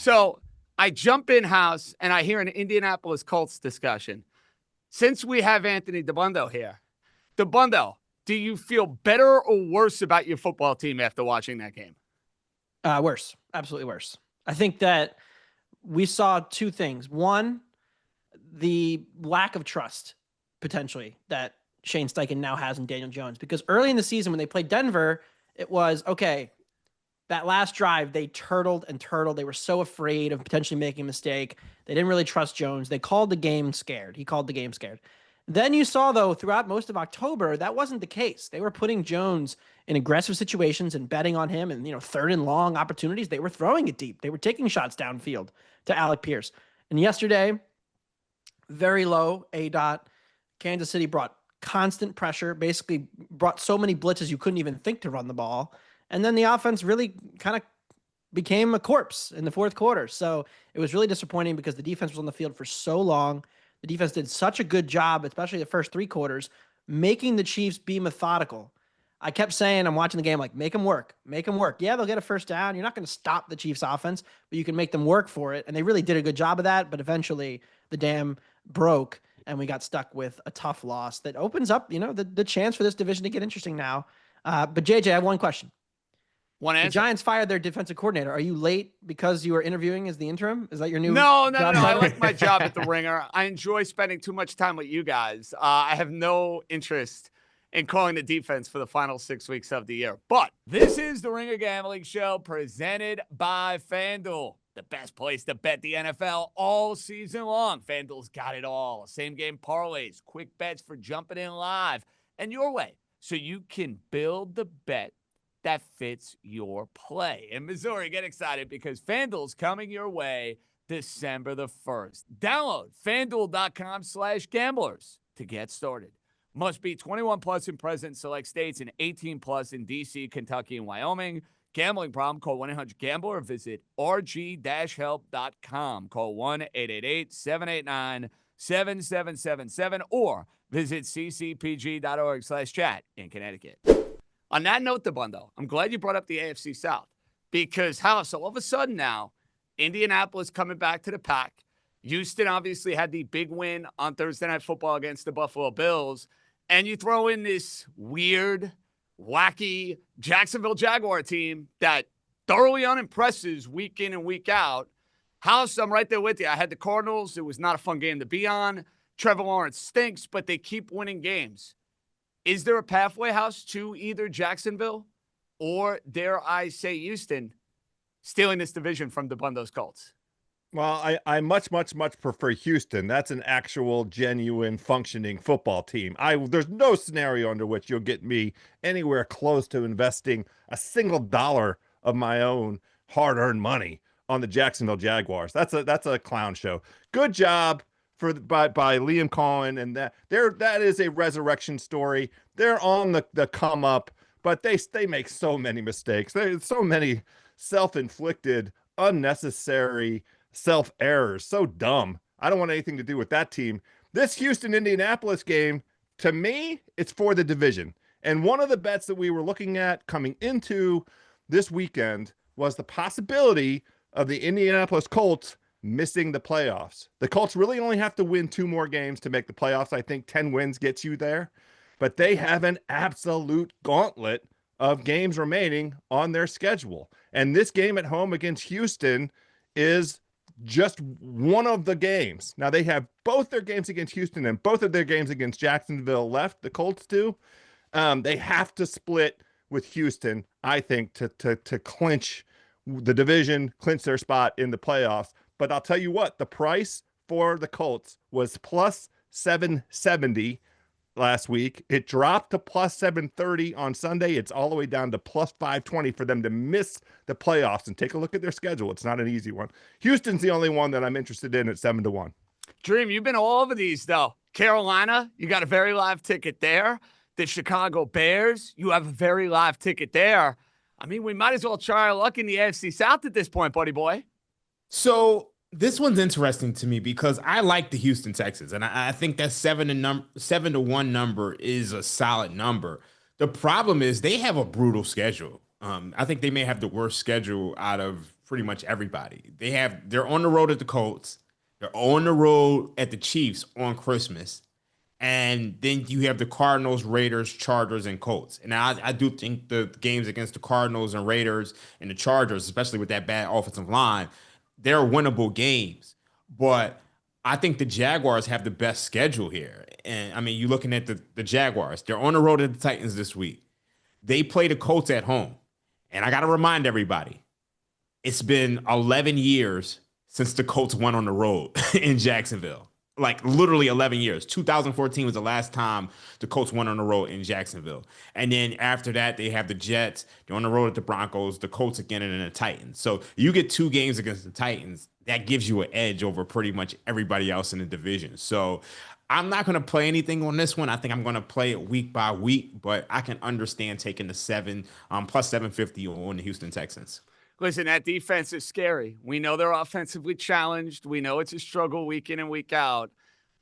So I jump in house and I hear an Indianapolis Colts discussion. Since we have Anthony Dabbundo here, Dabbundo, do you feel better or worse about your football team after watching that game? Worse. Absolutely worse. I think that we saw two things. One, the lack of trust, potentially, that Shane Steichen now has in Daniel Jones. Because early in the season when they played Denver, it was, okay, that last drive, they turtled and turtled. They were so afraid of potentially making a mistake. They didn't really trust Jones. They called the game scared. He called the game scared. Then you saw, though, throughout most of October, that wasn't the case. They were putting Jones in aggressive situations and betting on him and, third and long opportunities. They were throwing it deep. They were taking shots downfield to Alec Pierce. And yesterday, very low ADOT. Kansas City brought constant pressure, basically brought so many blitzes you couldn't even think to run the ball. And then the offense really kind of became a corpse in the fourth quarter. So it was really disappointing because the defense was on the field for so long. The defense did such a good job, especially the first three quarters, making the Chiefs be methodical. I kept saying, I'm watching the game, like, make them work. Make them work. Yeah, they'll get a first down. You're not going to stop the Chiefs offense, but you can make them work for it. And they really did a good job of that. But eventually the dam broke and we got stuck with a tough loss that opens up, the chance for this division to get interesting now. But JJ, I have one question. The Giants fired their defensive coordinator. Are you late because you were interviewing as the interim? Is that your new No. I like my job at the Ringer. I enjoy spending too much time with you guys. I have no interest in calling the defense for the final 6 weeks of the year. But this is the Ringer Gambling Show presented by FanDuel, the best place to bet the NFL all season long. FanDuel's got it all. Same-game parlays, quick bets for jumping in live, and your way so you can build the bet that fits your play. In Missouri, get excited because FanDuel's coming your way December the 1st. Download FanDuel.com/gamblers to get started. Must be 21 plus in present select states and 18 plus in D.C., Kentucky, and Wyoming. Gambling problem? Call 1-800-GAMBLER or visit rg-help.com. Call 1-888-789-7777 or visit ccpg.org/chat in Connecticut. On that note, Dabbundo, I'm glad you brought up the AFC South because so all of a sudden now, Indianapolis coming back to the pack. Houston obviously had the big win on Thursday Night Football against the Buffalo Bills. And you throw in this weird, wacky Jacksonville Jaguar team that thoroughly unimpresses week in and week out. House, I'm right there with you. I had the Cardinals. It was not a fun game to be on. Trevor Lawrence stinks, but they keep winning games. Is there a pathway, House, to either Jacksonville or, dare I say, Houston stealing this division from Dabundo's Colts? Well, I much prefer Houston. That's an actual, genuine, functioning football team. There's no scenario under which you'll get me anywhere close to investing a single dollar of my own hard-earned money on the Jacksonville Jaguars. That's a clown show. Good job by Liam Cohen, and that is a resurrection story. They're on the come up, but they make so many mistakes. There's so many self-inflicted, unnecessary self-errors. So dumb. I don't want anything to do with that team. This Houston-Indianapolis game, to me, it's for the division. And one of the bets that we were looking at coming into this weekend was the possibility of the Indianapolis Colts missing the playoffs. The Colts really only have to win 2 more games to make the playoffs. I think 10 wins gets you there, but they have an absolute gauntlet of games remaining on their schedule. And this game at home against Houston is just one of the games. Now they have both their games against Houston and both of their games against Jacksonville left. The Colts do. They have to split with Houston, I think, to clinch the division, clinch their spot in the playoffs. But I'll tell you what, the price for the Colts was plus 770 last week. It dropped to plus 730 on Sunday. It's all the way down to plus 520 for them to miss the playoffs. And take a look at their schedule. It's not an easy one. Houston's the only one that I'm interested in at 7-1. Dream, you've been all over these, though. Carolina, you got a very live ticket there. The Chicago Bears, you have a very live ticket there. I mean, we might as well try our luck in the AFC South at this point, buddy boy. So this one's interesting to me because I like the Houston Texans, and I think that 7-1 number is a solid number. The problem is they have a brutal schedule. I think they may have the worst schedule out of pretty much everybody. They're on the road at the Colts. They're on the road at the Chiefs on Christmas. And then you have the Cardinals, Raiders, Chargers, and Colts. And I do think the games against the Cardinals and Raiders and the Chargers, especially with that bad offensive line, they're winnable games. But I think the Jaguars have the best schedule here. And I mean, you're looking at the Jaguars. They're on the road at the Titans this week. They play the Colts at home. And I got to remind everybody, it's been 11 years since the Colts went on the road in Jacksonville. Like literally 11 years. 2014 was the last time the Colts went on the road in Jacksonville. And then after that, they have the Jets. They're on the road at the Broncos, the Colts again, and then the Titans. So you get 2 games against the Titans. That gives you an edge over pretty much everybody else in the division. So I'm not going to play anything on this one. I think I'm going to play it week by week, but I can understand taking the 7 plus 750 on the Houston Texans. Listen, that defense is scary. We know they're offensively challenged. We know it's a struggle week in and week out,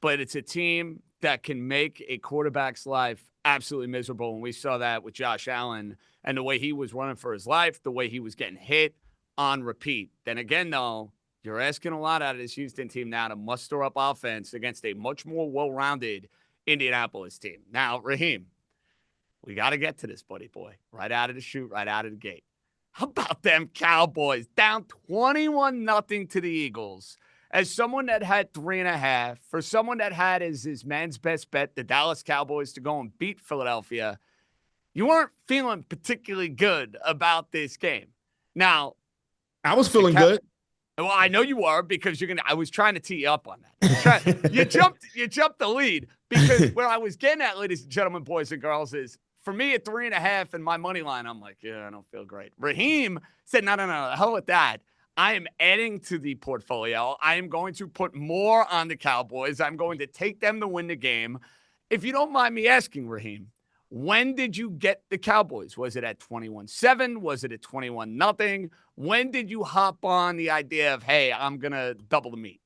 but it's a team that can make a quarterback's life absolutely miserable. And we saw that with Josh Allen and the way he was running for his life, the way he was getting hit on repeat. Then again, though, you're asking a lot out of this Houston team now to muster up offense against a much more well-rounded Indianapolis team. Now, Raheem, we got to get to this, buddy boy, right out of the chute, right out of the gate. How about them Cowboys down 21-0 to the Eagles? As someone that had 3.5, for someone that had as his man's best bet, the Dallas Cowboys to go and beat Philadelphia, you weren't feeling particularly good about this game. Now, I was feeling good. Well, I know you are because I was trying to tee you up on that. You jumped the lead because where I was getting at, ladies and gentlemen, boys and girls, is for me at 3.5 and my money line, I'm like, yeah, I don't feel great. Raheem said, no, the hell with that. I am adding to the portfolio. I am going to put more on the Cowboys. I'm going to take them to win the game. If you don't mind me asking, Raheem, when did you get the Cowboys? Was it at 21-7? Was it at 21-0? When did you hop on the idea of, hey, I'm going to double the meat?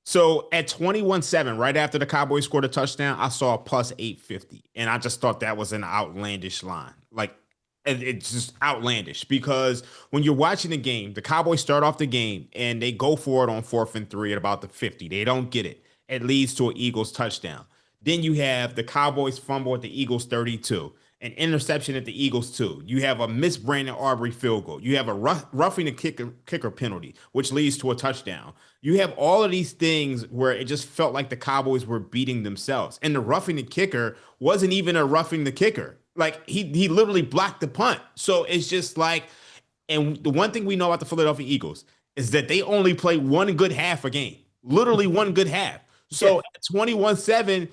So at 21-7, right after the Cowboys scored a touchdown, I saw a plus 850. And I just thought that was an outlandish line. Like, it's just outlandish because when you're watching the game, the Cowboys start off the game and they go for it on 4th and 3 at about the 50. They don't get it. It leads to an Eagles touchdown. Then you have the Cowboys fumble at the Eagles 32, an interception at the Eagles 2. You have a missed Brandon Aubrey field goal. You have a roughing the kicker penalty, which leads to a touchdown. You have all of these things where it just felt like the Cowboys were beating themselves. And the roughing the kicker wasn't even a roughing the kicker. Like he literally blocked the punt. So it's just like, and the one thing we know about the Philadelphia Eagles is that they only play one good half a game, literally one good half. So at 21-7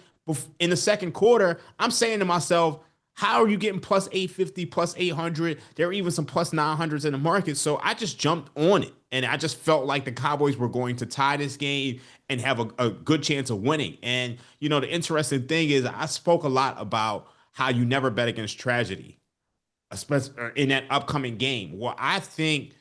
in the second quarter, I'm saying to myself, how are you getting plus 850, plus 800? There are even some plus 900s in the market. So I just jumped on it. And I just felt like the Cowboys were going to tie this game and have a good chance of winning. And, you know, the interesting thing is I spoke a lot about how you never bet against tragedy, especially in that upcoming game. Well, I think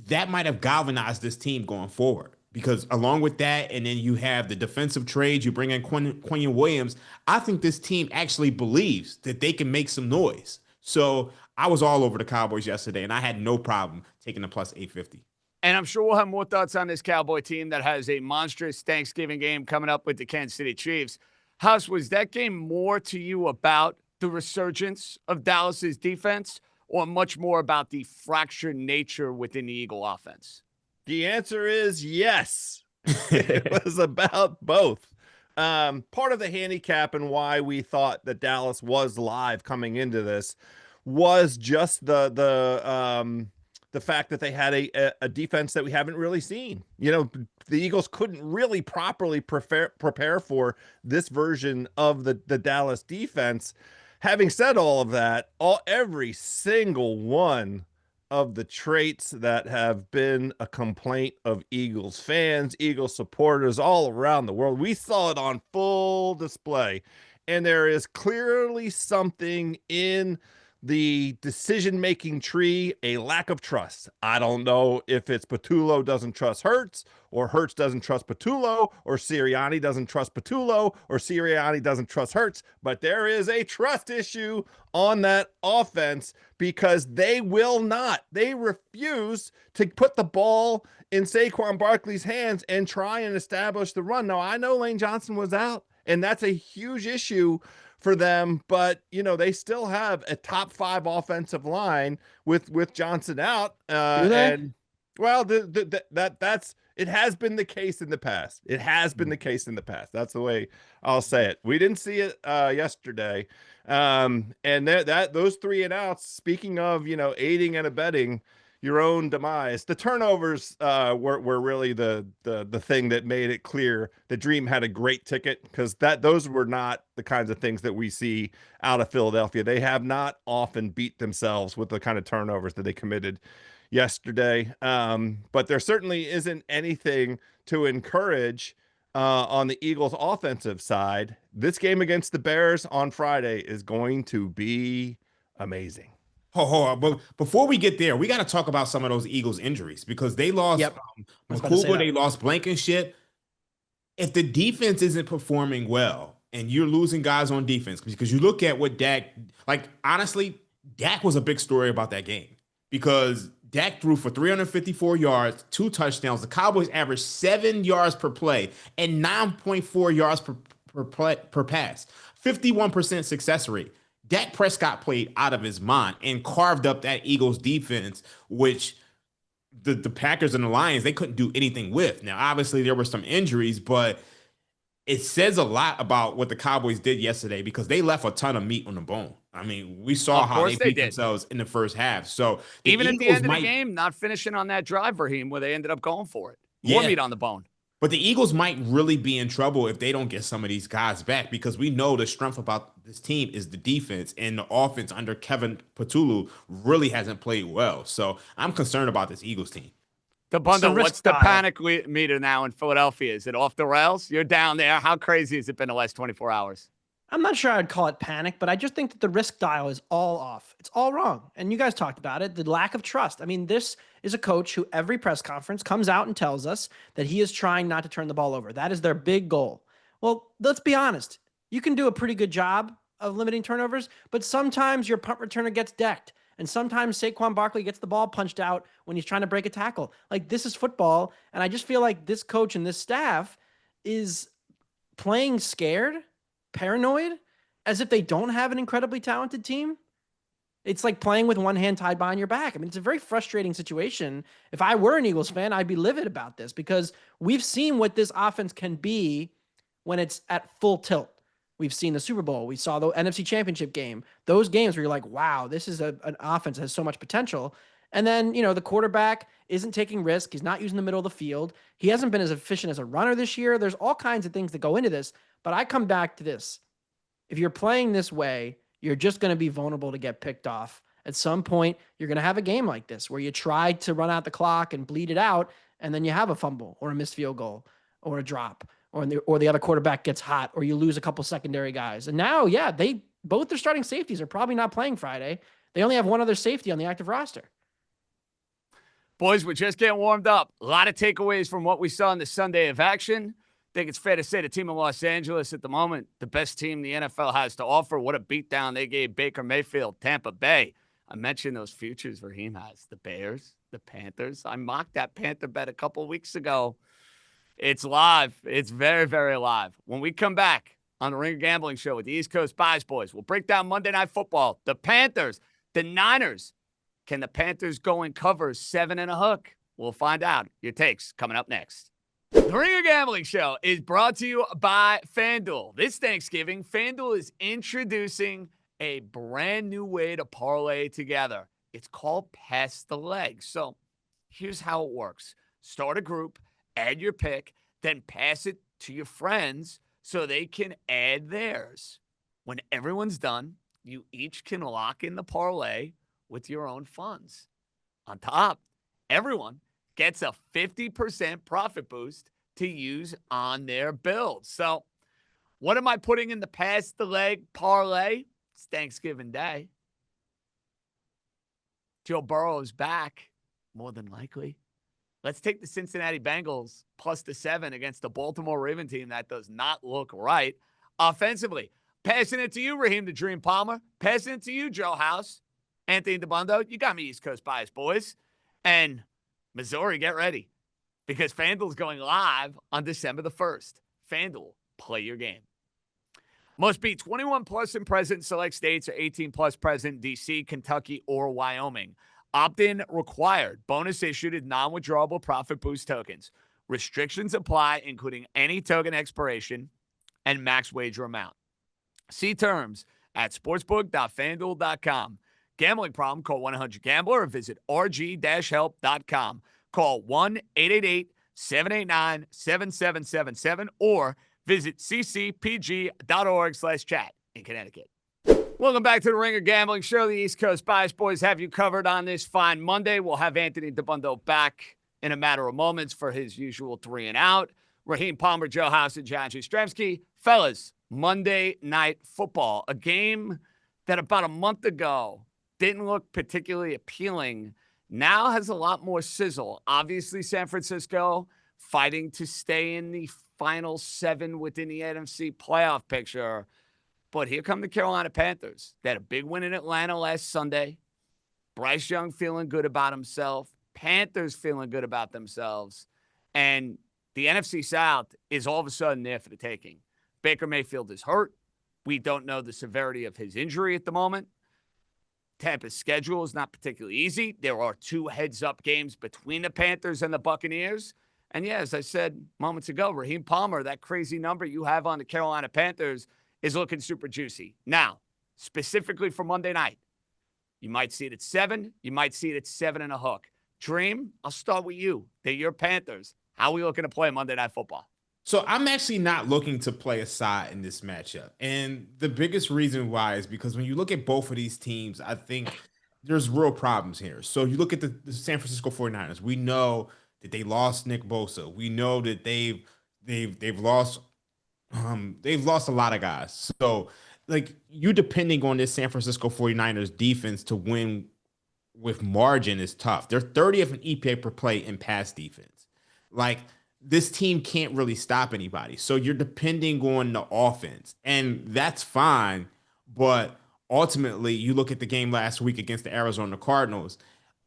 that might have galvanized this team going forward. Because along with that, and then you have the defensive trades, you bring in Quinn Williams, I think this team actually believes that they can make some noise. So I was all over the Cowboys yesterday, and I had no problem taking the plus 850. And I'm sure we'll have more thoughts on this Cowboy team that has a monstrous Thanksgiving game coming up with the Kansas City Chiefs. House, was that game more to you about the resurgence of Dallas's defense or much more about the fractured nature within the Eagle offense? The answer is yes. It was about both. Part of the handicap and why we thought that Dallas was live coming into this was just the fact that they had a defense that we haven't really seen. You know, the Eagles couldn't really properly prepare for this version of the Dallas defense. Having said all of that, every single one of the traits that have been a complaint of Eagles fans, Eagles supporters all around the world, we saw it on full display. And there is clearly something in the decision-making tree a lack of trust. I don't know if it's Patullo doesn't trust Hurts, or Hurts doesn't trust Patullo, or Sirianni doesn't trust Patullo, or Sirianni doesn't trust Hurts, but there is a trust issue on that offense because they refuse to put the ball in Saquon Barkley's hands and try and establish the run. Now, I know Lane Johnson was out, and that's a huge issue for them, but they still have a top 5 offensive line with Johnson out. And well, that's it has been the case in the past. It has been the case in the past. That's the way I'll say it. We didn't see it yesterday. And those 3 and outs, speaking of, aiding and abetting your own demise, the turnovers were really the thing that made it clear the Dream had a great ticket, because those were not the kinds of things that we see out of Philadelphia. They have not often beat themselves with the kind of turnovers that they committed yesterday. But there certainly isn't anything to encourage on the Eagles offensive side. This game against the Bears on Friday is going to be amazing. But before we get there, we got to talk about some of those Eagles injuries, because they lost McCougar, they lost Blankenship. If the defense isn't performing well and you're losing guys on defense, because you look at what Dak, honestly, Dak was a big story about that game, because Dak threw for 354 yards, 2 touchdowns. The Cowboys averaged 7 yards per play and 9.4 yards per pass, 51% success rate. Dak Prescott played out of his mind and carved up that Eagles defense, which the Packers and the Lions, they couldn't do anything with. Now, obviously, there were some injuries, but it says a lot about what the Cowboys did yesterday, because they left a ton of meat on the bone. I mean, we saw how they beat themselves in the first half. So even at the end of the game, not finishing on that drive, Raheem, where they ended up going for it. More meat on the bone. But the Eagles might really be in trouble if they don't get some of these guys back, because we know the strength about this team is the defense, and the offense under Kevin Patullo really hasn't played well. So I'm concerned about this Eagles team. Dabbundo, what's the panic meter now in Philadelphia? Is it off the rails? You're down there. How crazy has it been the last 24 hours? I'm not sure I'd call it panic, but I just think that the risk dial is all off. It's all wrong. And you guys talked about it, the lack of trust. I mean, this is a coach who every press conference comes out and tells us that he is trying not to turn the ball over. That is their big goal. Well, let's be honest. You can do a pretty good job of limiting turnovers, but sometimes your punt returner gets decked. And sometimes Saquon Barkley gets the ball punched out when he's trying to break a tackle. This is football. And I just feel like this coach and this staff is playing scared, paranoid, as if they don't have an incredibly talented team. It's like playing with one hand tied behind your back. I mean, it's a very frustrating situation. If I were an Eagles fan, I'd be livid about this, because we've seen what this offense can be when it's at full tilt. We've seen the Super Bowl. We saw the NFC Championship game. Those games where you're like, wow, this is an offense that has so much potential. And then, the quarterback isn't taking risk. He's not using the middle of the field. He hasn't been as efficient as a runner this year. There's all kinds of things that go into this. But I come back to this. If you're playing this way, you're just going to be vulnerable to get picked off. At some point, you're going to have a game like this where you try to run out the clock and bleed it out, and then you have a fumble or a missed field goal or a drop, or the other quarterback gets hot, or you lose a couple secondary guys. And now, both their starting safeties are probably not playing Friday. They only have one other safety on the active roster. Boys, we're just getting warmed up. A lot of takeaways from what we saw in the Sunday of action. I think it's fair to say the team in Los Angeles at the moment, the best team the NFL has to offer. What a beatdown they gave Baker Mayfield, Tampa Bay. I mentioned those futures Raheem has. The Bears, the Panthers. I mocked that Panther bet a couple of weeks ago. It's live. It's very, very live. When we come back on the Ringer Gambling Show with the East Coast Buys Boys, we'll break down Monday Night Football. The Panthers, the Niners. Can the Panthers go and cover 7 and a hook? We'll find out. Your takes coming up next. The Ringer Gambling Show is brought to you by FanDuel. This Thanksgiving, FanDuel is introducing a brand new way to parlay together. It's called Pass the Leg. So here's how it works. Start a group, add your pick, then pass it to your friends so they can add theirs. When everyone's done, you each can lock in the parlay with your own funds. On top, everyone gets a 50% profit boost to use on their build. So what am I putting in the Pass the Leg parlay? It's Thanksgiving Day. Joe Burrow's back, more than likely. Let's take the Cincinnati Bengals plus the 7 against the Baltimore Ravens team. That does not look right. Offensively, passing it to you, Raheem the Dream Palmer. Passing it to you, Joe House. Anthony Dabbundo, you got me East Coast bias, boys. And Missouri, get ready. Because FanDuel's going live on December the 1st. FanDuel, play your game. Must be 21 plus and present in select states or 18 plus present in D.C., Kentucky, or Wyoming. Opt-in required. Bonus issued in non-withdrawable profit boost tokens. Restrictions apply, including any token expiration and max wager amount. See terms at sportsbook.fanduel.com. Gambling problem? Call 1-800-GAMBLER or visit rg-help.com. Call 1-888-789-7777 or visit ccpg.org/chat in Connecticut. Welcome back to the Ringer Gambling Show. The East Coast Bias Boys have you covered on this fine Monday. We'll have Anthony Dabbundo back in a matter of moments for his usual 3 and out. Raheem Palmer, Joe House, and John Jastremski. Fellas, Monday Night Football, a game that about a month ago didn't look particularly appealing, now has a lot more sizzle. Obviously, San Francisco fighting to stay in the final 7 within the NFC playoff picture. But here come the Carolina Panthers. They had a big win in Atlanta last Sunday. Bryce Young feeling good about himself. Panthers feeling good about themselves. And the NFC South is all of a sudden there for the taking. Baker Mayfield is hurt. We don't know the severity of his injury at the moment. Tampa's schedule is not particularly easy. There are 2 heads-up games between the Panthers and the Buccaneers. And yeah, as I said moments ago, Raheem Palmer, that crazy number you have on the Carolina Panthers is looking super juicy. Now, specifically for Monday night, you might see it at 7. You might see it at 7 and a hook. Dream, I'll start with you. They're your Panthers. How are we looking to play Monday Night Football? So I'm actually not looking to play a side in this matchup. And the biggest reason why is because when you look at both of these teams, I think there's real problems here. So you look at the San Francisco 49ers. We know that they lost Nick Bosa. We know that they've lost a lot of guys. So like you depending on this San Francisco 49ers defense to win with margin is tough. They're 30th in EPA per play in pass defense. Like this team can't really stop anybody. So you're depending on the offense, and that's fine. But ultimately, you look at the game last week against the Arizona Cardinals,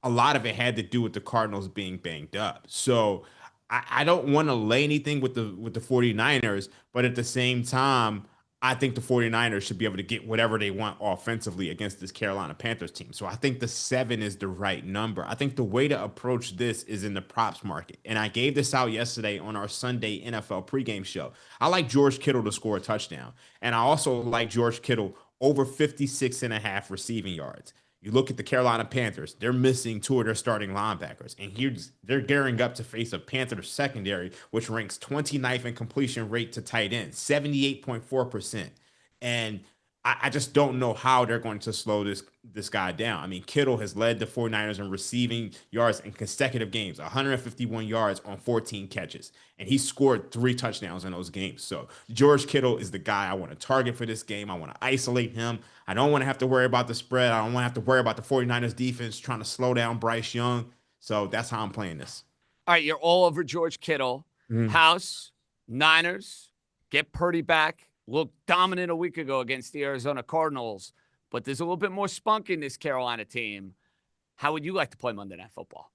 a lot of it had to do with the Cardinals being banged up. So I don't want to lay anything with the 49ers, but at the same time, I think the 49ers should be able to get whatever they want offensively against this Carolina Panthers team. So I think the 7 is the right number. I think the way to approach this is in the props market. And I gave this out yesterday on our Sunday NFL pregame show. I like George Kittle to score a touchdown. And I also like George Kittle over 56.5 receiving yards. You look at the Carolina Panthers, they're missing 2 of their starting linebackers. And they're gearing up to face a Panthers secondary, which ranks 29th in completion rate to tight end, 78.4%. And I just don't know how they're going to slow this guy down. I mean, Kittle has led the 49ers in receiving yards in consecutive games, 151 yards on 14 catches. And he scored 3 touchdowns in those games. So George Kittle is the guy I want to target for this game. I want to isolate him. I don't want to have to worry about the spread. I don't want to have to worry about the 49ers defense trying to slow down Bryce Young. So that's how I'm playing this. All right, you're all over George Kittle. House, Niners, get Purdy back. Looked dominant a week ago against the Arizona Cardinals, but there's a little bit more spunk in this Carolina team. How would you like to play Monday Night Football?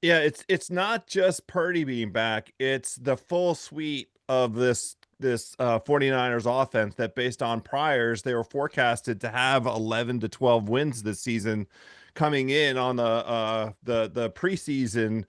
Yeah, it's not just Purdy being back. It's the full suite of this 49ers offense that based on priors, they were forecasted to have 11 to 12 wins this season coming in on the preseason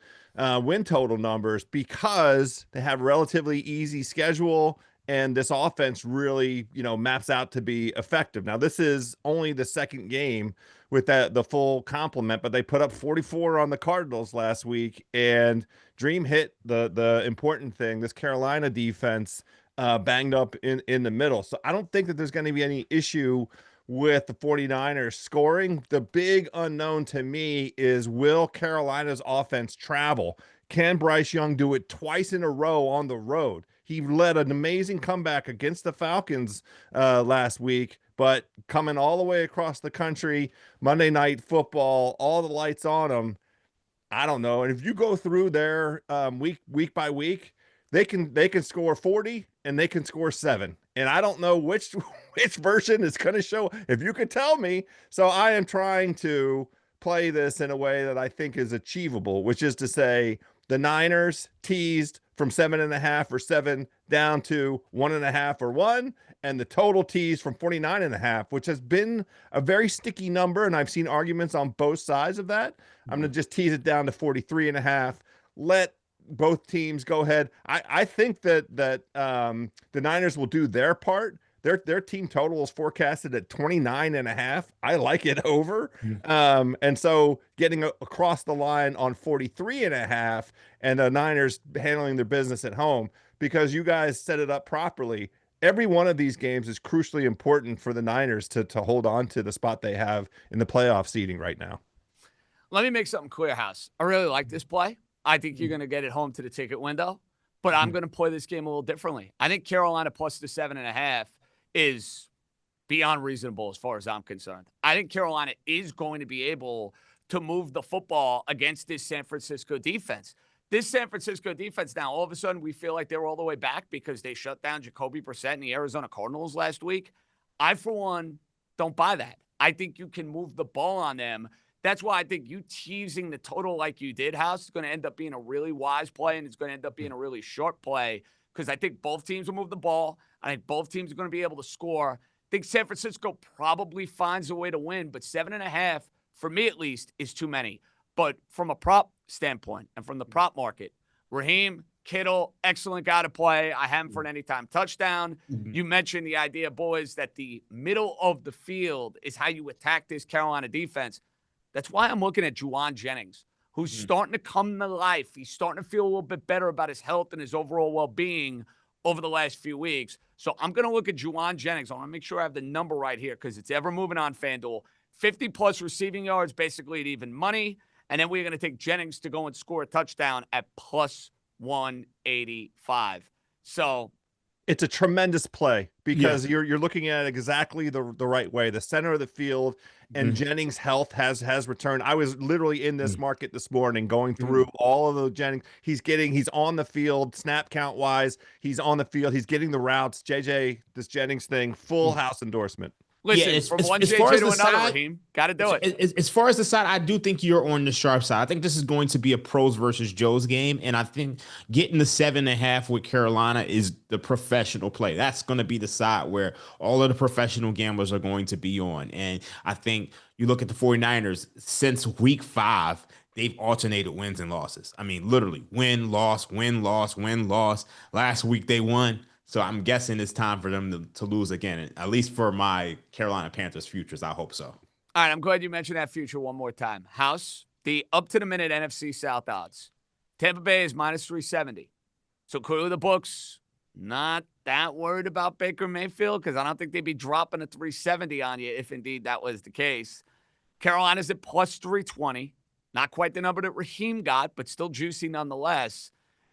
win total numbers because they have a relatively easy schedule. And this offense really, maps out to be effective. Now, this is only the second game with the full complement, but they put up 44 on the Cardinals last week. And Dream hit the important thing. This Carolina defense banged up in the middle. So I don't think that there's going to be any issue with the 49ers scoring. The big unknown to me is, will Carolina's offense travel? Can Bryce Young do it twice in a row on the road? He led an amazing comeback against the Falcons last week, but coming all the way across the country, Monday Night Football, all the lights on him. I don't know. And if you go through their week by week, they can score 40 and they can score 7. And I don't know which version is going to show, if you could tell me. So I am trying to play this in a way that I think is achievable, which is to say the Niners teased from 7.5 or 7 down to 1.5 or 1, and the total tease from 49.5, which has been a very sticky number. And I've seen arguments on both sides of that. I'm going to just tease it down to 43.5. Let both teams go ahead. I think that the Niners will do their part. Their team total is forecasted at 29.5. I like it over. And so getting across the line on 43.5 and the Niners handling their business at home, because you guys set it up properly. Every one of these games is crucially important for the Niners to hold on to the spot they have in the playoff seeding right now. Let me make something clear, House. I really like this play. I think you're going to get it home to the ticket window, but I'm going to play this game a little differently. I think Carolina plus the 7.5 is beyond reasonable as far as I'm concerned. I think Carolina is going to be able to move the football against this San Francisco defense. This San Francisco defense now, all of a sudden, we feel like they were all the way back because they shut down Jacoby Brissett and the Arizona Cardinals last week. I, for one, don't buy that. I think you can move the ball on them. That's why I think you teasing the total like you did, House, is going to end up being a really wise play, and it's going to end up being a really short play because I think both teams will move the ball. I think both teams are going to be able to score. I think San Francisco probably finds a way to win, but 7.5, for me at least, is too many. But from a prop standpoint and from the prop market, Raheem, Kittle, excellent guy to play. I have him for an anytime touchdown. You mentioned the idea, boys, that the middle of the field is how you attack this Carolina defense. That's why I'm looking at Juwan Jennings, who's starting to come to life. He's starting to feel a little bit better about his health and his overall well-being over the last few weeks. So I'm going to look at Juwan Jennings. I want to make sure I have the number right here because it's ever moving on FanDuel. 50-plus receiving yards, basically at even money. And then we're going to take Jennings to go and score a touchdown at plus 185. So it's a tremendous play because you're looking at it exactly the right way. The center of the field and Jennings' health has returned. I was literally in this market this morning going through all of the Jennings. He's on the field, snap count wise. He's on the field. He's getting the routes. JJ, this Jennings thing, full house endorsement. Listen, from one JJ to another, Raheem, got to do it. As far as the side, I do think you're on the sharp side. I think this is going to be a pros versus Joes game, and I think getting the 7.5 with Carolina is the professional play. That's going to be the side where all of the professional gamblers are going to be on. And I think you look at the 49ers, since week 5, they've alternated wins and losses. I mean, literally, win, loss, win, loss, win, loss. Last week they won. So I'm guessing it's time for them to lose again, at least for my Carolina Panthers futures. I hope so. All right, I'm glad you mentioned that future one more time. House, the up-to-the-minute NFC South odds. Tampa Bay is minus 370. So clearly the books not that worried about Baker Mayfield because I don't think they'd be dropping a 370 on you if indeed that was the case. Carolina's at plus 320. Not quite the number that Raheem got, but still juicy nonetheless.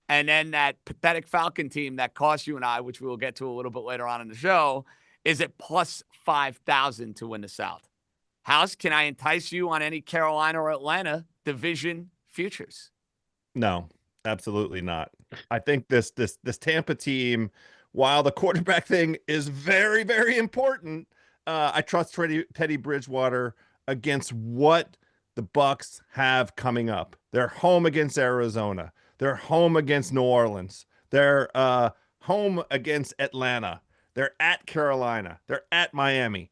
And then that pathetic Falcon team that cost you and I, which we will get to a little bit later on in the show, is at plus 5,000 to win the South. House, can I entice you on any Carolina or Atlanta division futures? No, absolutely not. I think this Tampa team, while the quarterback thing is very, very important, I trust Teddy Bridgewater against what the Bucs have coming up. They're home against Arizona. They're home against New Orleans. They're home against Atlanta. They're at Carolina. They're at Miami.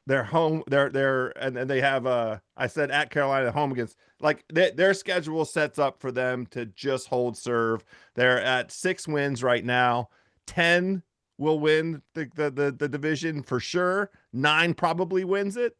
They're home. And they have I said at Carolina, home against, like their schedule sets up for them to just hold serve. They're at 6 wins right now. 10 will win the division for sure. 9 probably wins it.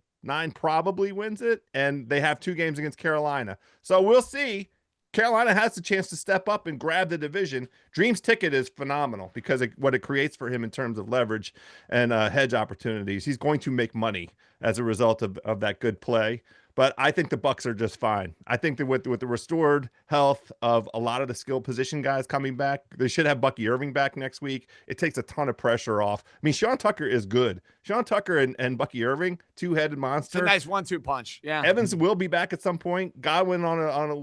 And they have 2 games against Carolina. So we'll see. Carolina has the chance to step up and grab the division. Dream's ticket is phenomenal because what it creates for him in terms of leverage and hedge opportunities. He's going to make money as a result of that good play. But I think the Bucs are just fine. I think that with the restored health of a lot of the skill position guys coming back, they should have Bucky Irving back next week. It takes a ton of pressure off. I mean, Sean Tucker is good. Sean Tucker and Bucky Irving, two-headed monster. It's a nice 1-2 punch. Yeah. Evans will be back at some point. Godwin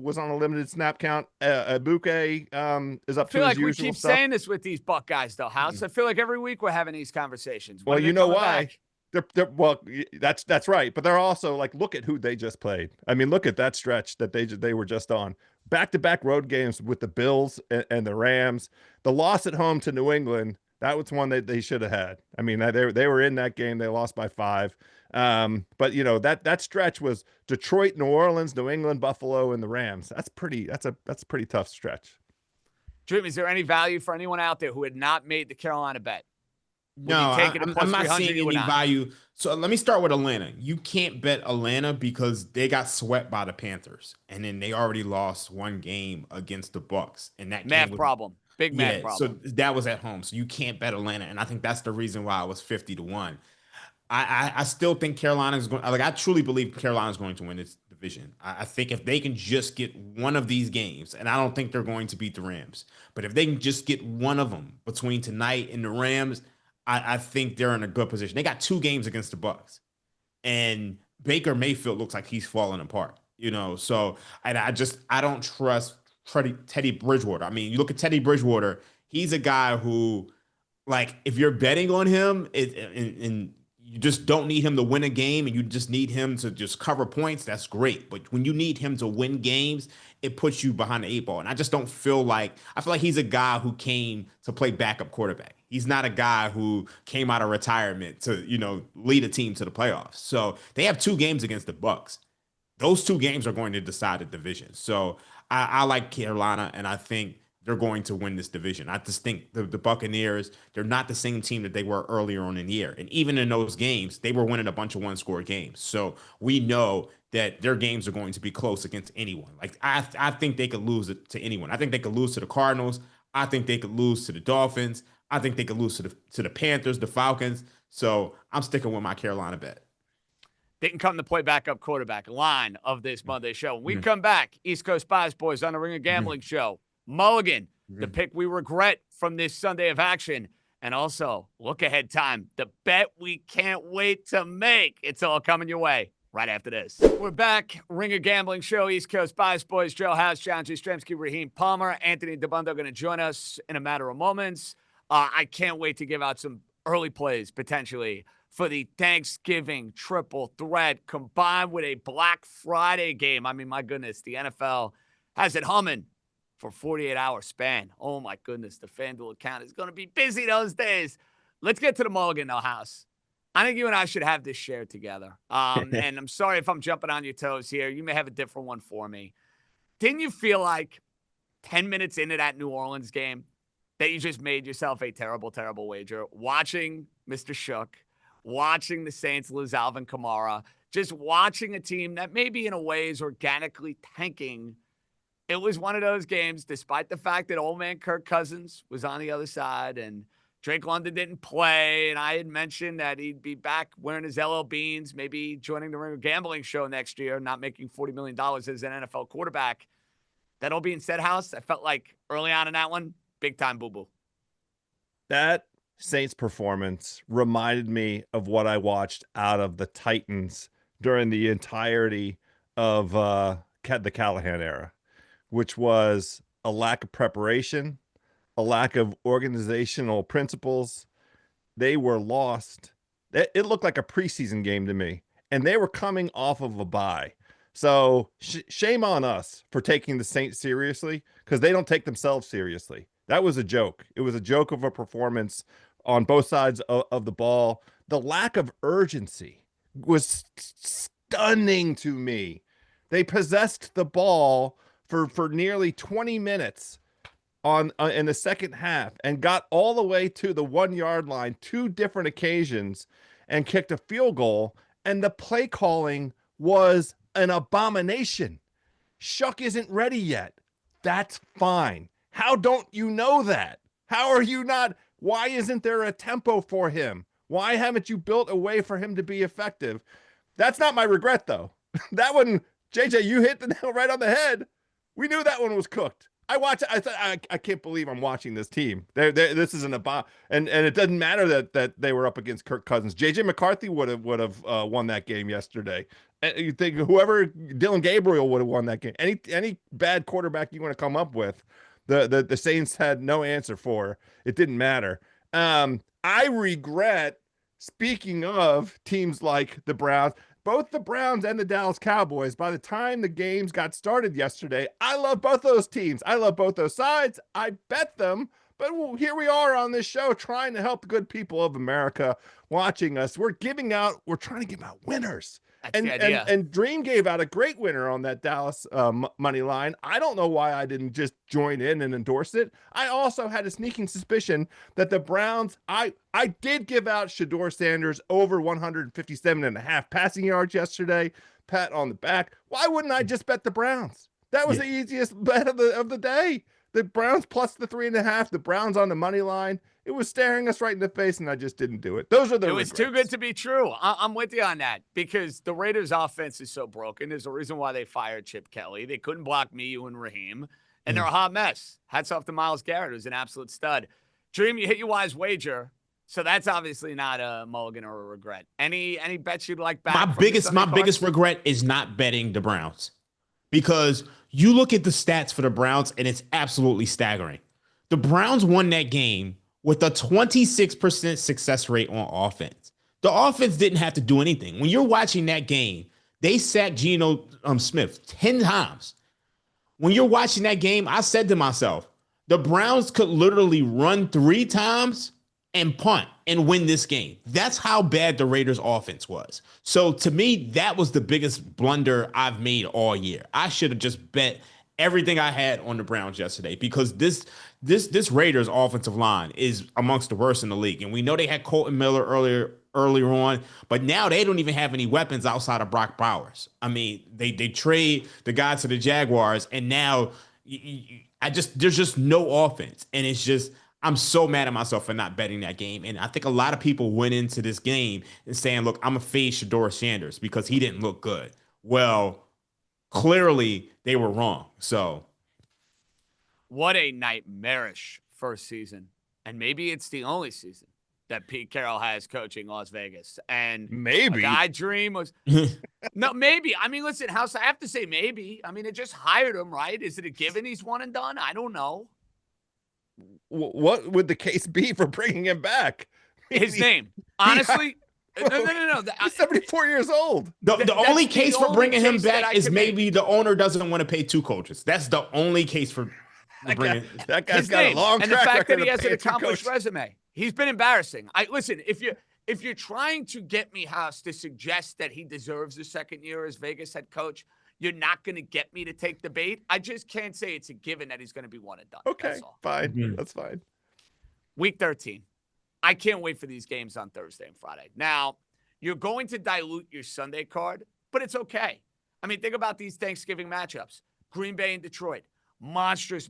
was on a limited snap count. Ibuke is up I feel to like his we usual keep stuff. saying this with these Buck guys, though, House. I feel like every week we're having these conversations. When Well, are they you know coming why? back? Well, that's right. But they're also like, look at who they just played. I mean, look at that stretch that they were just on. Back-to-back road games with the Bills and the Rams. The loss at home to New England, that was one that they should have had. I mean, they were in that game. They lost by 5. But you know, that stretch was Detroit, New Orleans, New England, Buffalo, and the Rams. That's a pretty tough stretch. Dream, is there any value for anyone out there who had not made the Carolina bet? Would No, you take it at plus I'm not 300? seeing You would any not. value. So let me start with Atlanta. You can't bet Atlanta because they got swept by the Panthers, and then they already lost one game against the Bucs, and that Math game was, problem. Big math problem. So that was at home. So you can't bet Atlanta, and I think that's the reason why it was 50-1. I still think Carolina's going. Like, I truly believe Carolina's going to win this division. I think if they can just get one of these games, and I don't think they're going to beat the Rams, but if they can just get one of them between tonight and the Rams, I think they're in a good position. They got 2 games against the Bucs, and Baker Mayfield looks like he's falling apart. You know, so I don't trust Teddy Bridgewater. I mean, you look at Teddy Bridgewater; he's a guy who, like, if you're betting on him, and you just don't need him to win a game and you just need him to just cover points, that's great. But when you need him to win games, it puts you behind the 8 ball. And I just don't feel like, I feel like he's a guy who came to play backup quarterback. He's not a guy who came out of retirement to, you know, lead a team to the playoffs. So they have 2 games against the Bucs. Those 2 games are going to decide the division. So I like Carolina, and I think they're going to win this division. I just think the Buccaneers, they're not the same team that they were earlier on in the year. And even in those games, they were winning a bunch of one-score games. So we know that their games are going to be close against anyone. Like, I think they could lose it to anyone. I think they could lose to the Cardinals. I think they could lose to the Dolphins. I think they could lose to the Panthers, the Falcons. So I'm sticking with my Carolina bet. Didn't come to play backup quarterback line of this Monday show. When we come back, East Coast Spies Boys on the Ring of Gambling show. Mulligan, the pick we regret from this Sunday of action. And also, look ahead time, the bet we can't wait to make. It's all coming your way right after this. We're back. Ring of Gambling show, East Coast Spies Boys, Joe House, John Jastremski, Raheem Palmer, Anthony Dabbundo going to join us in a matter of moments. I can't wait to give out some early plays, potentially, for the Thanksgiving triple threat combined with a Black Friday game. I mean, my goodness, the NFL has it humming for 48-hour span. Oh, my goodness, the FanDuel account is going to be busy those days. Let's get to the mulligan, though, House. I think you and I should have this shared together. And I'm sorry if I'm jumping on your toes here. You may have a different one for me. Didn't you feel like 10 minutes into that New Orleans game that you just made yourself a terrible, terrible wager? Watching Mr. Shook, watching the Saints lose Alvin Kamara, just watching a team that maybe in a way is organically tanking. It was one of those games, despite the fact that old man Kirk Cousins was on the other side and Drake London didn't play, and I had mentioned that he'd be back wearing his LL Beans, maybe joining the Ring of Gambling show next year, not making $40 million as an NFL quarterback. That all being said, House, I felt like early on in that one, big-time boo-boo. That Saints performance reminded me of what I watched out of the Titans during the entirety of the Callahan era, which was a lack of preparation, a lack of organizational principles. They were lost. It looked like a preseason game to me, and they were coming off of a bye. So shame on us for taking the Saints seriously, because they don't take themselves seriously. That was a joke. It was a joke of a performance on both sides of the ball. The lack of urgency was stunning to me. They possessed the ball for nearly 20 minutes in the second half and got all the way to the 1-yard line 2 different occasions and kicked a field goal. And the play calling was an abomination. Shuck isn't ready yet. That's fine. How don't you know that? How are you not? Why isn't there a tempo for him? Why haven't you built a way for him to be effective? That's not my regret, though. That one, JJ, you hit the nail right on the head. We knew that one was cooked. I watched it. I thought, I can't believe I'm watching this team. This isn't a bomb, and it doesn't matter that they were up against Kirk Cousins. JJ McCarthy would have won that game yesterday. And you think whoever Dylan Gabriel would have won that game. Any bad quarterback you want to come up with, the Saints had no answer for. It didn't matter. I regret. Speaking of teams like the Browns, both the Browns and the Dallas Cowboys, by the time the games got started yesterday, I love both those teams. I love both those sides. I bet them. But here we are on this show trying to help the good people of America watching us. We're trying to give out winners. That's the idea. And Dream gave out a great winner on that Dallas money line. I don't know why I didn't just join in and endorse it. I also had a sneaking suspicion that the Browns, I did give out Shedeur Sanders over 157.5 passing yards yesterday. Pat on the back. Why wouldn't I just bet the Browns? That was the easiest bet of the day. The Browns plus the 3.5, the Browns on the money line. It was staring us right in the face, and I just didn't do it. Those are the regrets. It was too good to be true. I'm with you on that because the Raiders' offense is so broken. There's a reason why they fired Chip Kelly. They couldn't block me, you, and Raheem, and they're a hot mess. Hats off to Myles Garrett, who's an absolute stud. Dream, you hit your wise wager, so that's obviously not a mulligan or a regret. Any bets you'd like back? My biggest regret is not betting the Browns because you look at the stats for the Browns, and it's absolutely staggering. The Browns won that game with a 26% success rate on offense. The offense didn't have to do anything. When you're watching that game, they sacked Geno Smith 10 times. When you're watching that game, I said to myself, the Browns could literally run 3 times and punt and win this game. That's how bad the Raiders offense was. So to me, that was the biggest blunder I've made all year. I should have just bet everything I had on the Browns yesterday because this Raiders offensive line is amongst the worst in the league. And we know they had Colton Miller earlier on, but now they don't even have any weapons outside of Brock Bowers. I mean, they trade the guy to the Jaguars, and now there's just no offense. And it's just, I'm so mad at myself for not betting that game. And I think a lot of people went into this game and saying, look, I'm going to fade Shedeur Sanders because he didn't look good. Well, clearly they were wrong. So what a nightmarish first season. And maybe it's the only season that Pete Carroll has coaching Las Vegas. And maybe I dream was no, maybe. I mean, listen, House, I have to say maybe. I mean, it just hired him, right? Is it a given he's one and done? I don't know. What would the case be for bringing him back? His name. Honestly, no. He's 74 years old. The only case for bringing him back is maybe the owner doesn't want to pay 2 coaches. That's the only case for bringing. That guy's got a long and track the fact record that he of has an paying 2 accomplished coaches. resume. He's been embarrassing. Listen, if you're trying to get me, House, to suggest that he deserves a second year as Vegas head coach, you're not going to get me to take the bait. I just can't say it's a given that he's going to be one and done. Okay, That's all. fine. Mm-hmm. That's fine. Week 13. I can't wait for these games on Thursday and Friday. Now, you're going to dilute your Sunday card, but it's okay. I mean, think about these Thanksgiving matchups. Green Bay and Detroit. Monstrous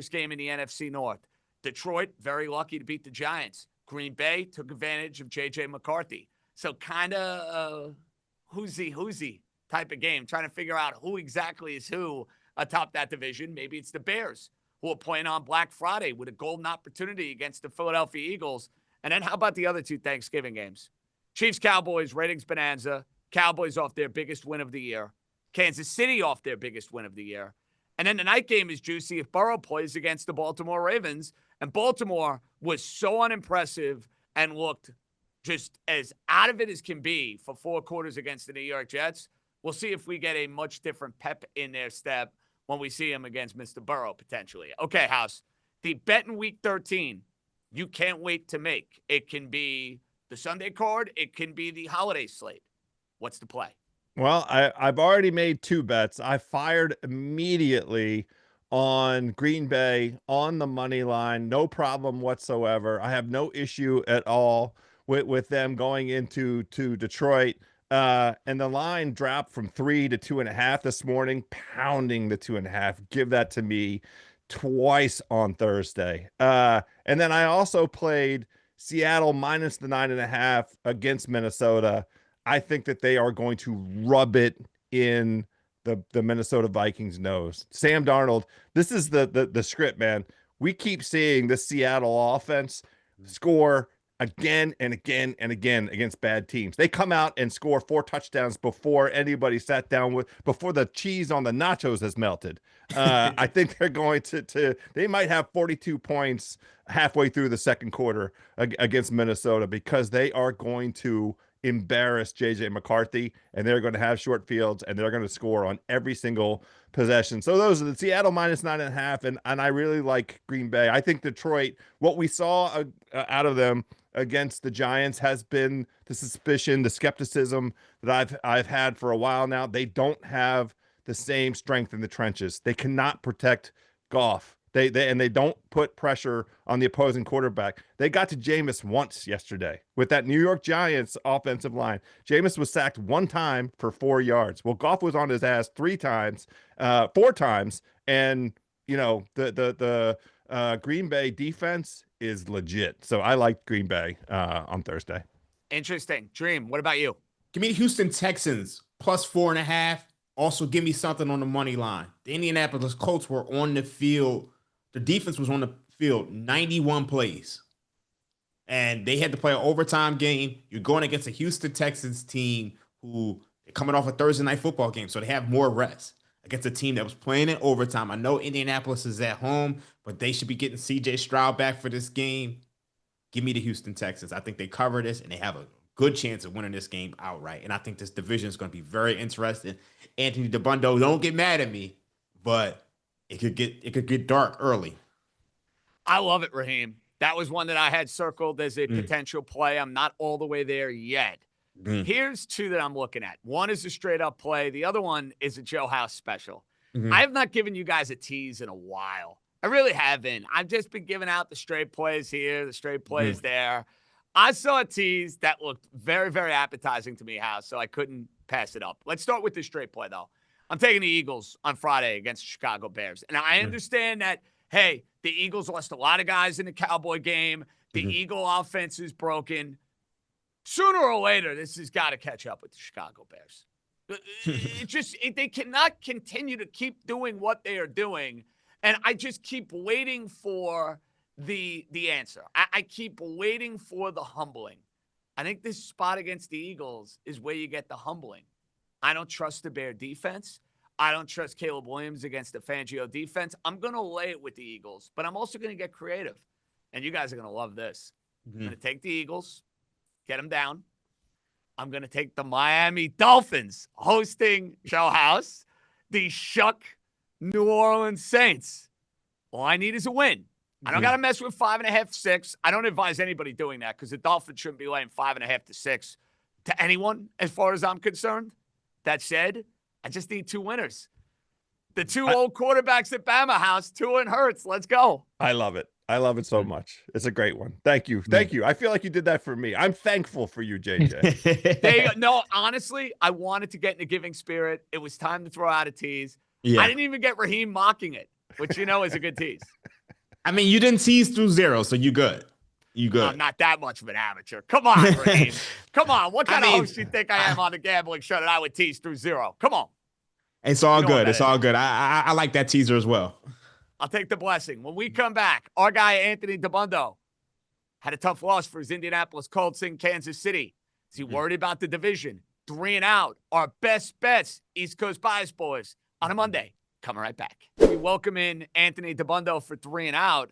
game in the NFC North. Detroit, very lucky to beat the Giants. Green Bay took advantage of J.J. McCarthy. So kind of who's-he type of game, trying to figure out who exactly is who atop that division. Maybe it's the Bears, who are playing on Black Friday with a golden opportunity against the Philadelphia Eagles. And then how about the other 2 Thanksgiving games? Chiefs-Cowboys, ratings bonanza. Cowboys off their biggest win of the year. Kansas City off their biggest win of the year. And then the night game is juicy if Burrow plays against the Baltimore Ravens. And Baltimore was so unimpressive and looked just as out of it as can be for 4 quarters against the New York Jets. We'll see if we get a much different pep in their step when we see him against Mr. Burrow, potentially. Okay, House, the bet in Week 13, you can't wait to make. It can be the Sunday card. It can be the holiday slate. What's the play? Well, I've already made 2 bets. I fired immediately on Green Bay on the money line. No problem whatsoever. I have no issue at all with them going into Detroit. And the line dropped from 3 to 2.5 this morning, pounding the 2.5. Give that to me twice on Thursday. And then I also played Seattle minus the 9.5 against Minnesota. I think that they are going to rub it in the Minnesota Vikings nose. Sam Darnold, this is the script, man. We keep seeing the Seattle offense score again and again and again against bad teams. They come out and score 4 touchdowns before anybody sat down before the cheese on the nachos has melted. I think they're going they might have 42 points halfway through the second quarter against Minnesota, because they are going to embarrass JJ McCarthy, and they're going to have short fields, and they're going to score on every single possession. So those are the Seattle -9.5, and I really like Green Bay. I think Detroit, what we saw out of them against the Giants has been the suspicion, the skepticism that I've had for a while now. They don't have the same strength in the trenches. They cannot protect Goff. They don't put pressure on the opposing quarterback. They got to Jameis once yesterday with that New York Giants offensive line. Jameis was sacked 1 time for 4 yards. Well, Goff was on his ass 4 times, and the Green Bay defense is legit. So I like Green Bay on Thursday. Interesting. Dream, what about you? Give me the Houston Texans +4.5. Also, give me something on the money line. The Indianapolis Colts were on the field. The defense was on the field 91 plays. And they had to play an overtime game. You're going against a Houston Texans team who are coming off a Thursday night football game, so they have more rest against a team that was playing in overtime. I know Indianapolis is at home, but they should be getting C.J. Stroud back for this game. Give me the Houston Texans. I think they cover this, and they have a good chance of winning this game outright. And I think this division is going to be very interesting. Anthony Dabbundo, don't get mad at me, but it could get dark early. I love it, Raheem. That was one that I had circled as a potential play. I'm not all the way there yet. Here's 2 that I'm looking at. One is a straight up play. The other one is a Joe House special. I have not given you guys a tease in a while. I really haven't. I've just been giving out the straight plays here, the straight plays there. I saw a tease that looked very, very appetizing to me, House, so I couldn't pass it up. Let's start with the straight play, though. I'm taking the Eagles on Friday against the Chicago Bears. And I understand that, hey, the Eagles lost a lot of guys in the Cowboy game. The Eagle offense is broken. Sooner or later, this has got to catch up with the Chicago Bears. They cannot continue to keep doing what they are doing. And I just keep waiting for the answer. I keep waiting for the humbling. I think this spot against the Eagles is where you get the humbling. I don't trust the Bear defense. I don't trust Caleb Williams against the Fangio defense. I'm going to lay it with the Eagles, but I'm also going to get creative. And you guys are going to love this. I'm going to take the Eagles, get them down. I'm going to take the Miami Dolphins hosting Joe House, the Shuck New Orleans Saints. All I need is a win. I don't got to mess with 5.5, 6. I don't advise anybody doing that because the Dolphins shouldn't be laying 5.5 to 6 to anyone as far as I'm concerned. That said, I just need 2 winners. The 2 old quarterbacks at Bama House, Tua and Hurts. Let's go. I love it. I love it so much. It's a great one. Thank you. Thank you. I feel like you did that for me. I'm thankful for you, JJ. No, honestly, I wanted to get in the giving spirit. It was time to throw out a tease. Yeah. I didn't even get Raheem mocking it, which is a good tease. I mean, you didn't tease through 0, so you good. You good. I'm not that much of an amateur. Come on, Raheem. Come on. What kind of host do you think I am on the gambling show that I would tease through 0? Come on. It's all good. It's all good. I like that teaser as well. I'll take the blessing. When we come back, our guy Anthony Dabbundo had a tough loss for his Indianapolis Colts in Kansas City. Is he worried about the division? 3 and out. Our best bets, East Coast Bias Boys, on a Monday. Coming right back. We welcome in Anthony Dabbundo for 3 and out.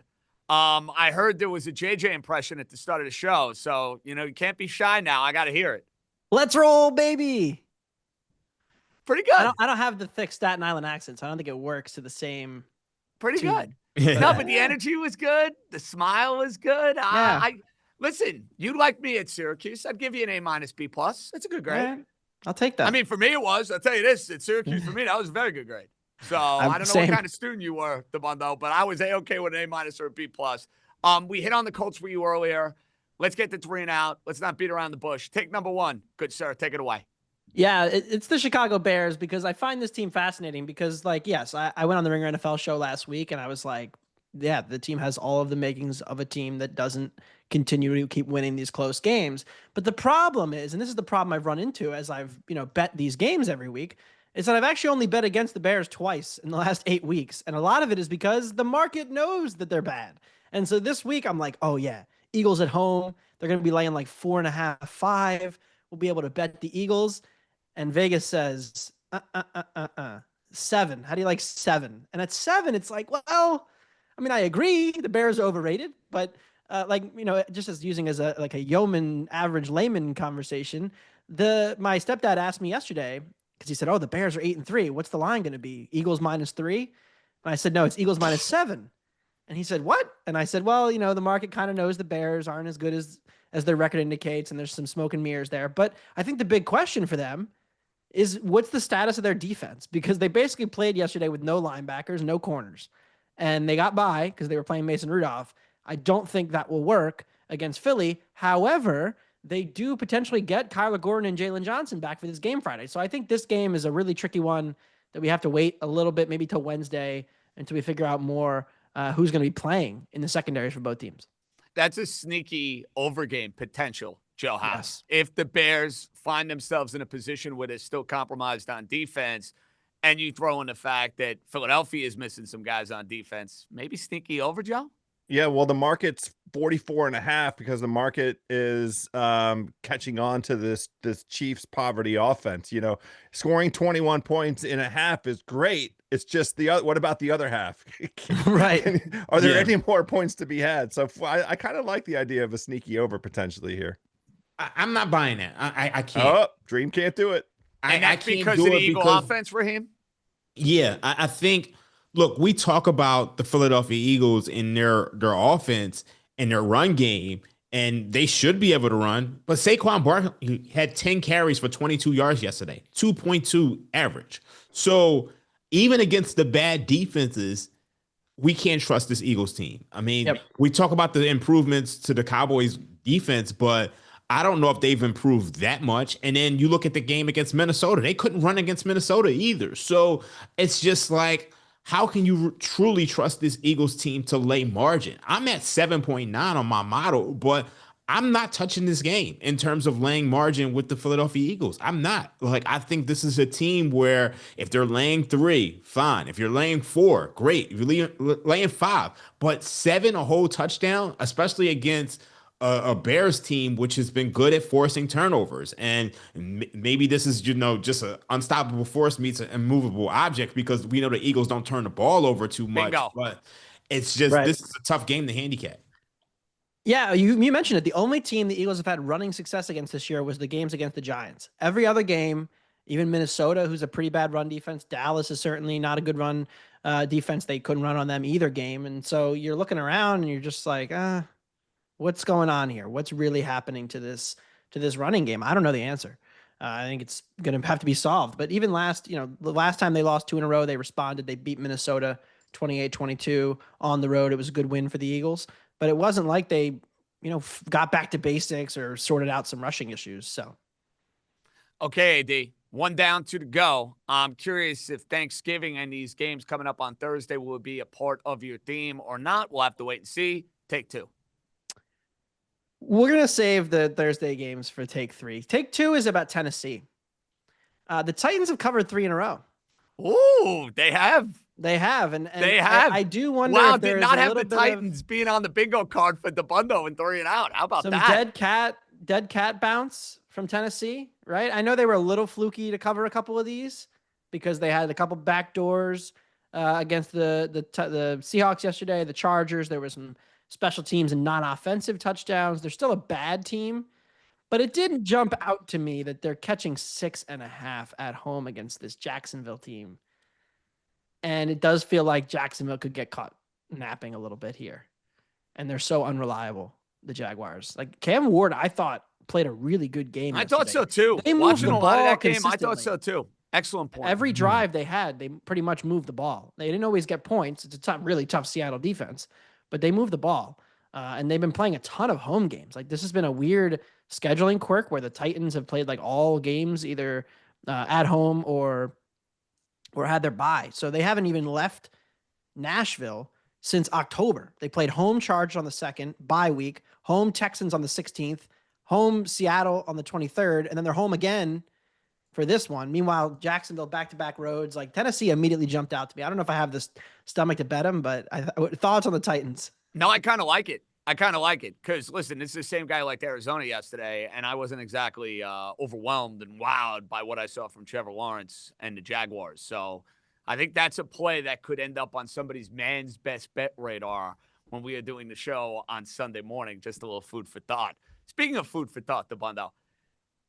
I heard there was a JJ impression at the start of the show, so you can't be shy now. I got to hear it. Let's roll, baby. Pretty good. I don't have the thick Staten Island accent, so I don't think it works to the same. Pretty good. No, but the energy was good. The smile was good. Yeah. Listen, you like me at Syracuse. I'd give you an A- B+. That's a good grade. Yeah, I'll take that. I mean, for me, it was. I'll tell you this. At Syracuse, for me, that was a very good grade. So I don't know what kind of student you were, Dabbundo, but I was A-okay with an A- or a B+. We hit on the Colts for you earlier. Let's get the 3 and out. Let's not beat around the bush. Take number 1. Good, sir. Take it away. Yeah, it's the Chicago Bears because I find this team fascinating because, yes, I went on the Ringer NFL show last week and I was like, yeah, the team has all of the makings of a team that doesn't continue to keep winning these close games. But the problem is, and this is the problem I've run into as I've, bet these games every week, is that I've actually only bet against the Bears twice in the last 8 weeks. And a lot of it is because the market knows that they're bad. And so this week I'm like, oh yeah, Eagles at home. They're going to be laying like 4.5, 5. We'll be able to bet the Eagles. And Vegas says, 7. How do you like 7? And at 7, it's like, well, I mean, I agree. The Bears are overrated, but just as using as a yeoman, average layman conversation, my stepdad asked me yesterday, because he said, oh, the Bears are 8-3. What's the line going to be? Eagles -3? And I said, no, it's Eagles -7. And he said, what? And I said, well, the market kind of knows the Bears aren't as good as their record indicates, and there's some smoke and mirrors there. But I think the big question for them is, what's the status of their defense? Because they basically played yesterday with no linebackers, no corners, and they got by because they were playing Mason Rudolph. I don't think that will work against Philly. However, they do potentially get Kyler Gordon and Jalen Johnson back for this game Friday. So I think this game is a really tricky one that we have to wait a little bit, maybe till Wednesday, until we figure out more who's going to be playing in the secondaries for both teams. That's a sneaky overgame potential, Joe House. Yes. If the Bears find themselves in a position where they're still compromised on defense, and you throw in the fact that Philadelphia is missing some guys on defense, maybe sneaky over, Joe? Yeah, well, the market's 44.5 because the market is catching on to this Chiefs poverty offense. Scoring 21 points in a half is great. It's just what about the other half? Right. Are there any more points to be had? So I kind of like the idea of a sneaky over potentially here. I'm not buying that. I can't. Oh, Dream can't do it. And that's I can't because do of the it Eagle because, offense, Raheem? Yeah, I think. Look, we talk about the Philadelphia Eagles in their offense and their run game, and they should be able to run. But Saquon Barkley had 10 carries for 22 yards yesterday, 2.2 average. So even against the bad defenses, we can't trust this Eagles team. I mean, We talk about the improvements to the Cowboys defense, but I don't know if they've improved that much. And then you look at the game against Minnesota. They couldn't run against Minnesota either. So it's just like, how can you truly trust this Eagles team to lay margin? I'm at 7.9 on my model, but I'm not touching this game in terms of laying margin with the Philadelphia Eagles. I'm not. I think this is a team where if they're laying 3, fine. If you're laying 4, great. If you're laying 5, but 7, a whole touchdown, especially against a Bears team, which has been good at forcing turnovers. And maybe this is, just an unstoppable force meets an immovable object, because we know the Eagles don't turn the ball over too much. Bingo. But it's just, This is a tough game to handicap. Yeah, you mentioned it. The only team the Eagles have had running success against this year was the games against the Giants. Every other game, even Minnesota, who's a pretty bad run defense, Dallas is certainly not a good run defense. They couldn't run on them either game. And so you're looking around and you're just like, what's going on here? What's really happening to this running game? I don't know the answer. I think it's going to have to be solved. But even the last time they lost 2 in a row, they responded. They beat Minnesota 28-22 on the road. It was a good win for the Eagles, but it wasn't like they, got back to basics or sorted out some rushing issues. So, okay, AD, 1 down, 2 to go. I'm curious if Thanksgiving and these games coming up on Thursday will be a part of your theme or not. We'll have to wait and see. Take 2. We're going to save the Thursday games for take 3. Take 2 is about Tennessee. The Titans have covered 3 in a row. Ooh, they have. They have. And they have. I do wonder if there did not have the Titans being on the bingo card for Dabbundo and 3 and out. How about some that? Dead cat bounce from Tennessee, right? I know they were a little fluky to cover a couple of these because they had a couple back doors against the Seahawks yesterday, the Chargers. There were some special teams and non-offensive touchdowns. They're still a bad team, but it didn't jump out to me that they're catching 6.5 at home against this Jacksonville team. And it does feel like Jacksonville could get caught napping a little bit here. And they're so unreliable, the Jaguars. Like Cam Ward, I thought played a really good game. I thought so too. They Watching a lot of that game, I consistently. thought so too. Excellent point. Every drive they had, they pretty much moved the ball. They didn't always get points. It's a really tough Seattle defense, but they moved the ball. And they've been playing a ton of home games. Like this has been a weird scheduling quirk where the Titans have played like all games either at home or had their bye. So they haven't even left Nashville since October. They played home Chargers on the 2nd, bye week, home Texans on the 16th, home Seattle on the 23rd, and then they're home again for this one. Meanwhile, Jacksonville back-to-back roads. Like Tennessee immediately jumped out to me. I don't know if I have this stomach to bet them, but thoughts on the Titans? No, I kind of like it. Because, listen, this is the same guy like Arizona yesterday, and I wasn't exactly overwhelmed and wowed by what I saw from Trevor Lawrence and the Jaguars. So I think that's a play that could end up on somebody's man's best bet radar when we are doing the show on Sunday morning. Just a little food for thought. Speaking of food for thought, Dabbundo,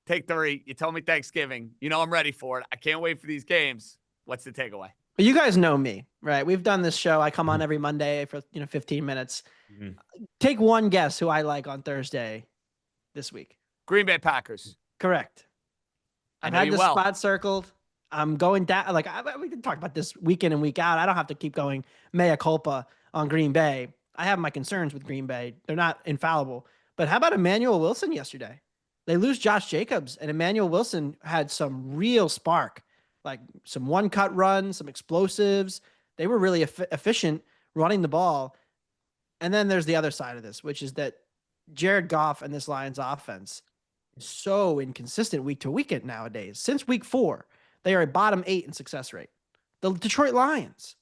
take 3. You told me Thanksgiving. You know I'm ready for it. I can't wait for these games. What's the takeaway? You guys know me, right? We've done this show. I come on every Monday for 15 minutes. Take one guess who I like on Thursday this week. Green Bay Packers. Correct. I've had this spot circled. I'm going down. Like we can talk about this week in and week out. I don't have to keep going mea culpa on Green Bay. I have my concerns with Green Bay. They're not infallible. But how about Emmanuel Wilson yesterday? They lose Josh Jacobs, and Emmanuel Wilson had some real spark, like some one-cut runs, some explosives. They were really efficient running the ball. And then there's the other side of this, which is that Jared Goff and this Lions offense is so inconsistent week to week nowadays. Since week 4, they are a bottom 8 in success rate. The Detroit Lions.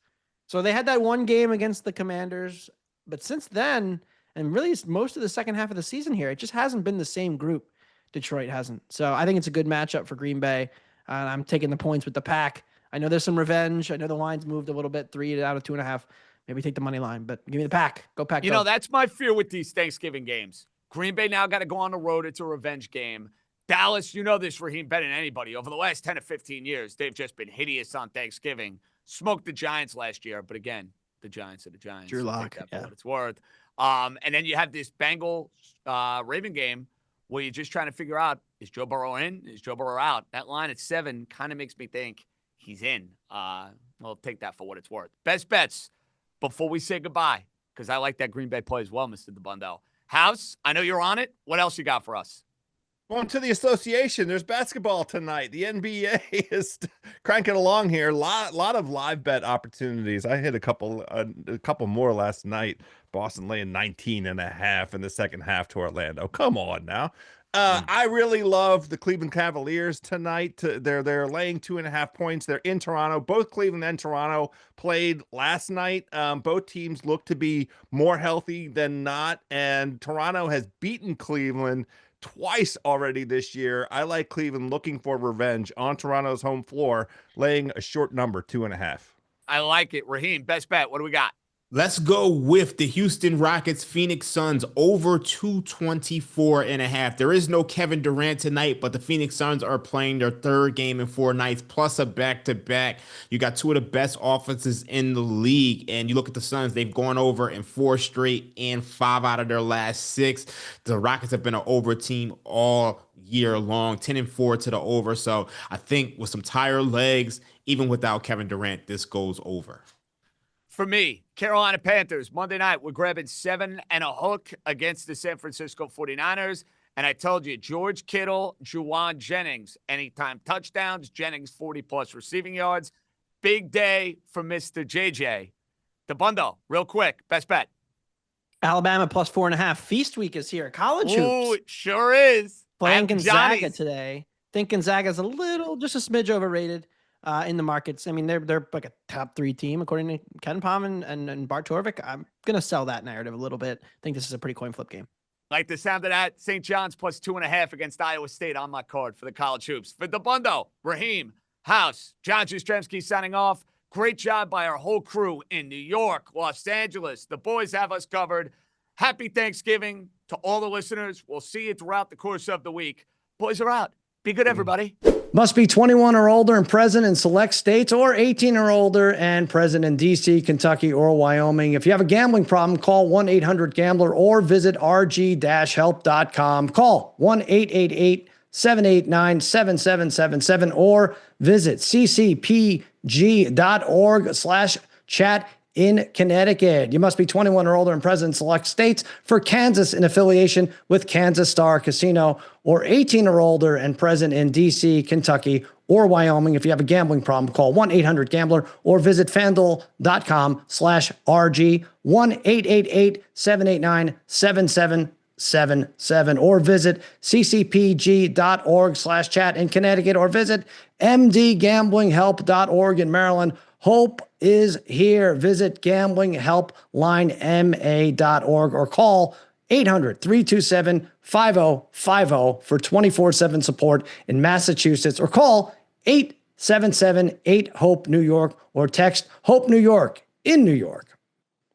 So they had that one game against the Commanders, but since then, and really most of the second half of the season here, it just hasn't been the same group. Detroit hasn't. So I think it's a good matchup for Green Bay. And I'm taking the points with the Pack. I know there's some revenge. I know the line's moved a little bit, 3 out of 2.5. Maybe take the money line, but give me the Pack. Go Pack. You know, that's my fear with these Thanksgiving games. Green Bay now got to go on the road. It's a revenge game. Dallas, you know this, Raheem, better than anybody. Over the last 10 to 15 years, they've just been hideous on Thanksgiving. Smoked the Giants last year, but again, the Giants are the Giants. Drew Lock, for what it's worth. And then you have this Bengal-Raven game where you're just trying to figure out, is Joe Burrow in? Is Joe Burrow out? That line at 7 kind of makes me think he's in. We'll take that for what it's worth. Best bets before we say goodbye, because I like that Green Bay play as well, Mr. Dabbundo. House, I know you're on it. What else you got for us? Going to the association. There's basketball tonight. The NBA is cranking along here. Lot of live bet opportunities. I hit a couple more last night. Boston laying 19.5 in the second half to Orlando. Come on now. I really love the Cleveland Cavaliers tonight. They're laying 2.5 points. They're in Toronto. Both Cleveland and Toronto played last night. Both teams look to be more healthy than not, and Toronto has beaten Cleveland twice already this year. I like Cleveland looking for revenge on Toronto's home floor, laying a short number, 2.5. I like it. Raheem, best bet. What do we got? Let's go with the Houston Rockets, Phoenix Suns over 224.5. There is no Kevin Durant tonight, but the Phoenix Suns are playing their 3rd game in 4 nights, plus a back-to-back. You got 2 of the best offenses in the league, and you look at the Suns, they've gone over in 4 straight and 5 out of their last 6. The Rockets have been an over team all year long, 10-4 to the over. So I think with some tired legs, even without Kevin Durant, this goes over. For me, Carolina Panthers, Monday night, we're grabbing 7 and a hook against the San Francisco 49ers. And I told you, George Kittle, Juwan Jennings, anytime touchdowns, Jennings 40-plus receiving yards. Big day for Mr. JJ. Dabbundo, real quick, best bet. Alabama plus 4.5. Feast week is here. College hoops. Ooh, it sure is. Playing Gonzaga today. Think Gonzaga's just a smidge overrated. In the markets. I mean, they're like a top 3 team, according to Ken Palm and Bart Torvik. I'm going to sell that narrative a little bit. I think this is a pretty coin flip game. Like the sound of that. St. John's plus 2.5 against Iowa State on my card for the college hoops. For Dabbundo, Raheem, House, John Jastremski signing off. Great job by our whole crew in New York, Los Angeles. The boys have us covered. Happy Thanksgiving to all the listeners. We'll see you throughout the course of the week. Boys are out. Be good, everybody. Must be 21 or older and present in select states, or 18 or older and present in D.C., Kentucky, or Wyoming. If you have a gambling problem, call 1-800-GAMBLER or visit rg-help.com. Call 1-888-789-7777 or visit ccpg.org/chat in Connecticut. You must be 21 or older and present in select states. For Kansas, in affiliation with Kansas Star Casino, or 18 or older and present in D.C., Kentucky, or Wyoming. If you have a gambling problem, call 1-800-GAMBLER or visit FanDuel.com/RG, 1-888-789-7777. 877 or visit ccpg.org/chat in Connecticut or visit mdgamblinghelp.org in Maryland. Hope is here. Visit gamblinghelplinema.org or call 800-327-5050 for 24/7 support in Massachusetts, or call 877-8-HOPE-NEW YORK or text HOPE New York in New York.